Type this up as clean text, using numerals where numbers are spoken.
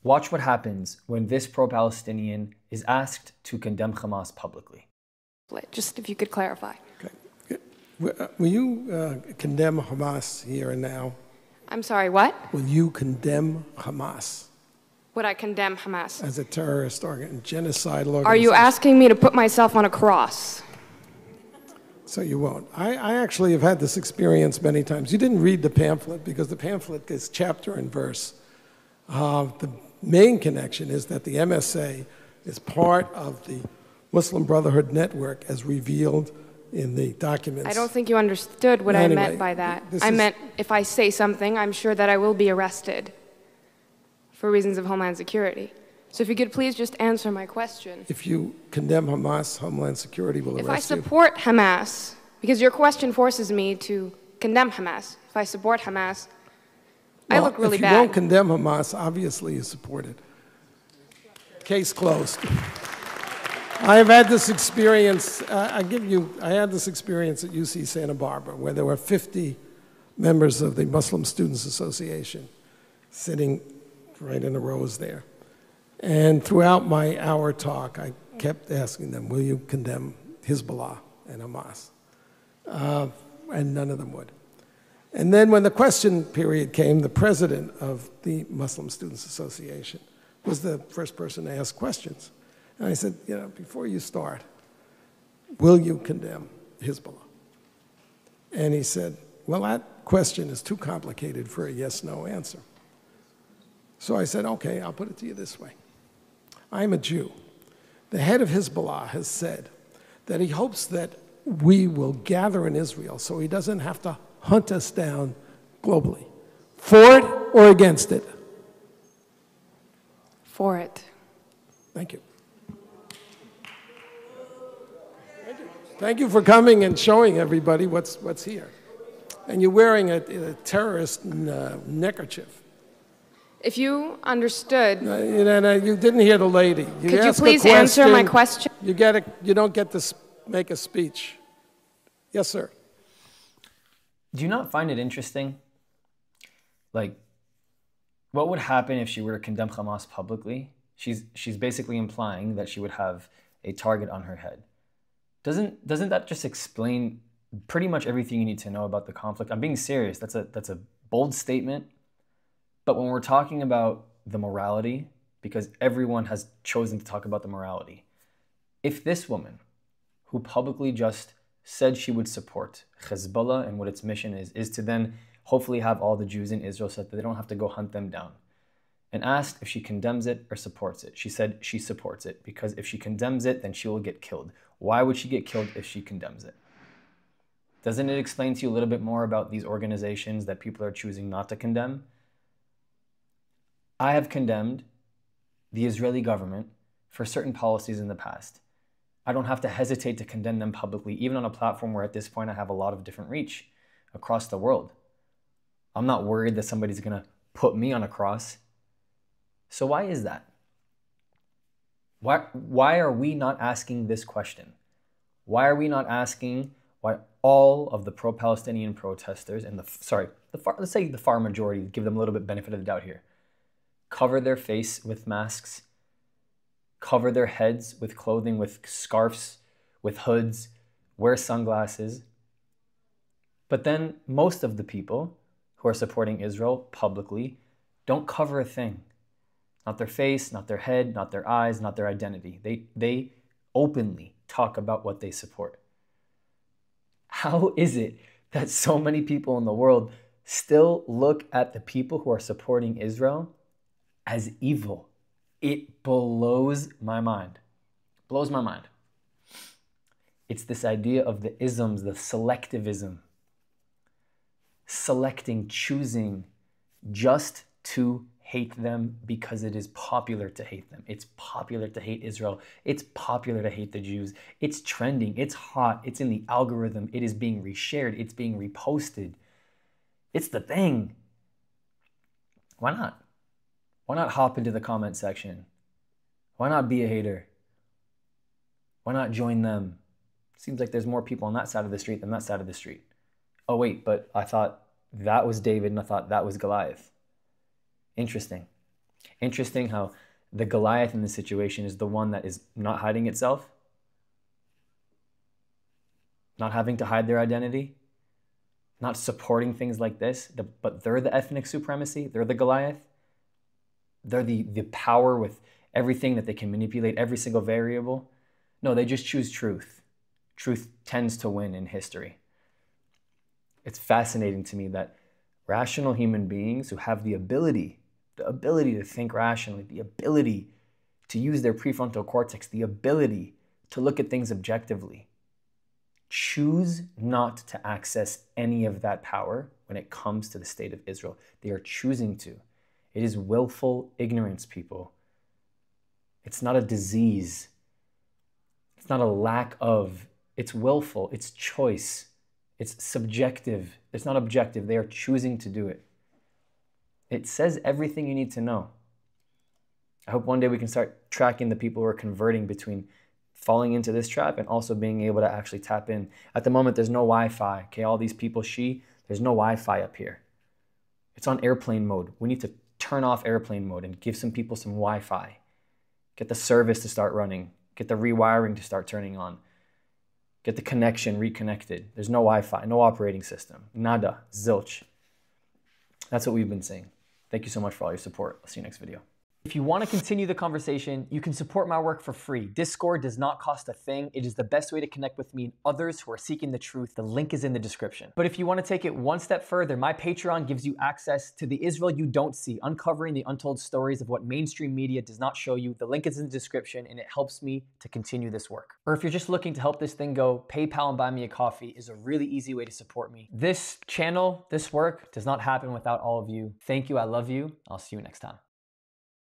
Watch what happens when this pro-Palestinian is asked to condemn Hamas publicly. Just if you could clarify. Okay. Will you condemn Hamas here and now? I'm sorry, what? Will you condemn Hamas Would I condemn Hamas? as a terrorist genocidal organization? Are you asking me to put myself on a cross? So you won't. I actually have had this experience many times. You didn't read the pamphlet because the pamphlet is chapter and verse. The main connection is that the MSA is part of the Muslim Brotherhood network as revealed in the documents. I don't think you understood what I meant by that. I meant if I say something, I'm sure that I will be arrested for reasons of Homeland Security. So if you could please just answer my question. If you condemn Hamas, Homeland Security will arrest you. If I support Hamas, because your question forces me to condemn Hamas. If I support Hamas, I look really bad. If you won't condemn Hamas, obviously you support it. Case closed. I have had this experience, I had this experience at UC Santa Barbara where there were 50 members of the Muslim Students Association sitting right in the rows there. And throughout my hour talk, I kept asking them, will you condemn Hezbollah and Hamas? And none of them would. And then when the question period came, the president of the Muslim Students Association was the first person to ask questions. And I said, before you start, will you condemn Hezbollah? And he said, well, that question is too complicated for a yes-no answer. So I said, okay, I'll put it to you this way. I'm a Jew. The head of Hezbollah has said that he hopes that we will gather in Israel so he doesn't have to hunt us down globally. For it or against it? For it. Thank you. Thank you for coming and showing everybody what's here. And you're wearing a terrorist neckerchief. If you understood... you didn't hear the lady. Could you please answer my question? You don't get to make a speech. Yes, sir. Do you not find it interesting? Like, what would happen if she were to condemn Hamas publicly? She's basically implying that she would have a target on her head. Doesn't that just explain pretty much everything you need to know about the conflict? I'm being serious. That's a bold statement. But when we're talking about the morality, because everyone has chosen to talk about the morality, if this woman, who publicly just said she would support Hezbollah and what its mission is to then hopefully have all the Jews in Israel so that they don't have to go hunt them down, and asked if she condemns it or supports it, she said she supports it, because if she condemns it, then she will get killed. Why would she get killed if she condemns it? Doesn't it explain to you a little bit more about these organizations that people are choosing not to condemn? I have condemned the Israeli government for certain policies in the past. I don't have to hesitate to condemn them publicly, even on a platform where at this point I have a lot of different reach across the world. I'm not worried that somebody's going to put me on a cross. So why is that? Why are we not asking this question? Why are we not asking why all of the pro-Palestinian protesters and let's say the far majority, give them a little bit benefit of the doubt here, cover their face with masks, cover their heads with clothing, with scarves, with hoods, wear sunglasses. But then most of the people who are supporting Israel publicly don't cover a thing. Not their face, not their head, not their eyes, not their identity. They openly talk about what they support. How is it that so many people in the world still look at the people who are supporting Israel as evil? It blows my mind. Blows my mind. It's this idea of the isms, the selectivism. Selecting, choosing just to hate them because it is popular to hate them. It's popular to hate Israel. It's popular to hate the Jews. It's trending. It's hot. It's in the algorithm. It is being reshared. It's being reposted. It's the thing. Why not? Why not hop into the comment section? Why not be a hater? Why not join them? Seems like there's more people on that side of the street than that side of the street. Oh wait, but I thought that was David and I thought that was Goliath. Interesting. Interesting how the Goliath in this situation is the one that is not hiding itself, not having to hide their identity, not supporting things like this, but they're the ethnic supremacy, they're the Goliath. They're the power with everything that they can manipulate, every single variable. No, they just choose truth. Truth tends to win in history. It's fascinating to me that rational human beings who have the ability to think rationally, the ability to use their prefrontal cortex, the ability to look at things objectively, choose not to access any of that power when it comes to the state of Israel. They are choosing to. It is willful ignorance, people. It's not a disease. It's not a lack of. It's willful. It's choice. It's subjective. It's not objective. They are choosing to do it. It says everything you need to know. I hope one day we can start tracking the people who are converting between falling into this trap and also being able to actually tap in. At the moment, there's no Wi-Fi. Okay, all these people, there's no Wi-Fi up here. It's on airplane mode. We need to turn off airplane mode and give some people some Wi-Fi. Get the service to start running. Get the rewiring to start turning on. Get the connection reconnected. There's no Wi-Fi, no operating system. Nada, zilch. That's what we've been saying. Thank you so much for all your support. I'll see you next video. If you want to continue the conversation, you can support my work for free. Discord does not cost a thing. It is the best way to connect with me and others who are seeking the truth. The link is in the description. But if you want to take it one step further, my Patreon gives you access to the Israel you don't see, uncovering the untold stories of what mainstream media does not show you. The link is in the description and it helps me to continue this work. Or if you're just looking to help this thing go, PayPal and Buy Me a Coffee is a really easy way to support me. This channel, this work does not happen without all of you. Thank you. I love you. I'll see you next time.